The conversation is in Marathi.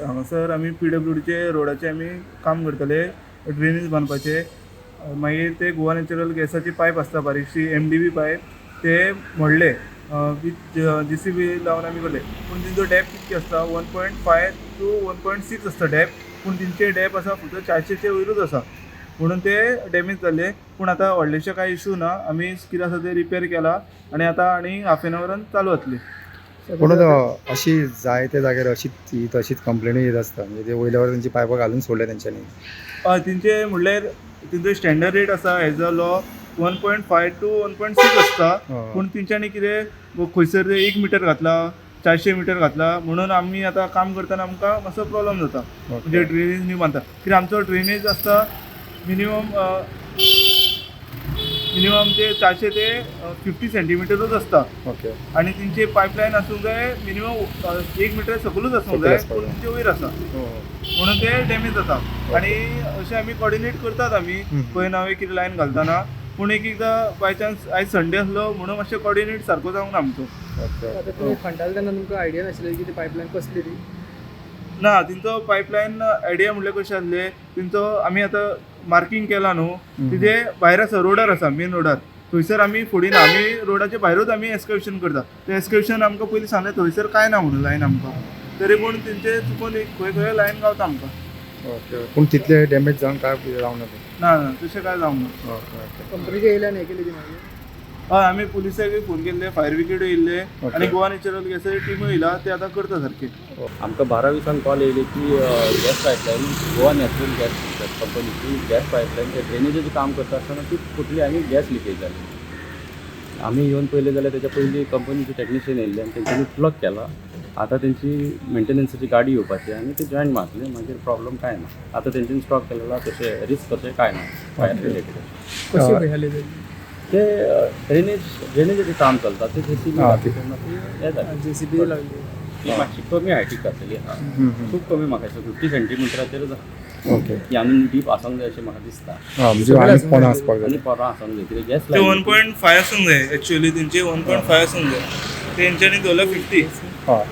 हांगासर आमी PWDचे रोडाचे आमी काम करतले, ड्रेनेज बांदपाचे. मागीर ते गोवा नॅचरल गॅसाची पायप आसता बारीकशी MDB पायप, ते मोडले विथ JCB लावन आमी करले. पूण तेंचो डेप्थ कितके आसता 1.5 to 1.6 आसता डेप्थ, पूण तेंचे डेप्थ आसा फक्त 400चे वयरूच आसा, म्हणून ते डॅमेज जाल्ले. पूण आतां व्हडलेशे कांय इशू ना, आमी कितें आसा ते रिपेर केला आनी आतां आनी हाफ एन आवरान चालू जातली. पूण अशी जायते जाग्यार तशीच कंप्लेनी येत आसता, म्हणजे ते वयल्या तेंची पायपां घालून सोडले तेंच्यांनी. तेंचे म्हणल्यार तेंचो स्टँडर्ड रेट आसा एज अ लॉ 1.5 to 1.6 आसता, पूण तेंच्यांनी कितें खंयसर 1 मिटर घातला, 400 मिटर घातला, म्हणून आमी आतां काम करतना आमकां मातसो प्रॉब्लम जाता. म्हणजे ड्रेनेज न्ही बांदता, कित्याक आमचो ड्रेनेज आसता मिनिमम ते 400 ते 50 सेंटीमिटरूच आसता. ओके. आनी तेंची पायपलायन आसूंक जाय मिनिमम 1 मिटर सकूलच आसूंक जाय, पूण तेंचे वयर आसा, म्हणून ते डॅमेज जाता. आनी अशें आमी कॉर्डिनेट करतात आमी खंय नवें कितें लायन घालतना, पूण एकदां बाय चान्स आयज संडे आसलो म्हणून मातशें कॉर्डिनेट सारको जावंक ना आमचो. आतां तुमी खंडाल तेन्ना तुमकां आयडिया नाशिल्ली की ती पायपलायन कसली ती? ना, तेंचो पायपलायन आयडिया म्हणल्यार कशें आसलें, तेंचो आमी आतां मार्कींग केला न्हू, तेजे भायर आसा, रोडार आसा, मेन रोडार. थंयसर आमी फोडिना, आमी रोडाच्या भायरूच आमी एक्सकवेशन करता. तें एक्सकवेशन आमकां पयलीं सांगलें थंयसर कांय ना म्हणून लायन आमकां, तरी पूण तेंचे चुकून खंय खंय लायन गावता आमकां. ओके. पूण तितले डॅमेज जावन काय जावंक ना. ना तशें कांय जावंक ना. ओके. कंपनीच्या येयल्यान हें केली ती मागीर? हय, आमी पुलिसाकूय फोन केल्ले, फायर ब्रिगेड येयल्ले आनी गोवा नॅचरल गॅसाची टिमूय येयला, ते आतां करता सारके. आमकां 12 दिसान कॉल येयली की gas pipeline Goa natural gas कंपनीची गॅस पायपलायन ते ड्रेनेजेचें काम करता आसतना ती फुटली आनी गॅस लिकेज जाली. आमी येवन पळयलें जाल्यार तेच्या पयलीं कंपनीचे टॅक्निशियन येयल्ले आनी तेंच्यांनी प्लग केला. आतां तेंची मेंटेनन्साची गाडी येवपाची आनी ते जॉयन मारतले, मागीर प्रॉब्लम कांय ना. आतां तेंच्यांनी स्टॉक केलेला, तशें रिस्क तशें कांय ना फायर रिलेटेड. कशी भयाली ते ड्रेनेजेचें काम चलता, ते JCB तेन्ना ती हें जालें. JCB लागली. ती मातशी कमी हायटीक घातलेली आहा, खूब कमी म्हाका दिसता 50 सेंटीमिटराचेर जाता. ओके. ती आनी डीप आसूंक जाय अशें म्हाका दिसता, म्हणजे आनी कोण आसपाक आनी पोरां आसूंक जाय, कित्याक गॅस ते 1.5 आसूंक जाय, एक्चुअली तेंचे 1.5 आसूंक जाय, तेंच्यांनी दवरला 50. हय.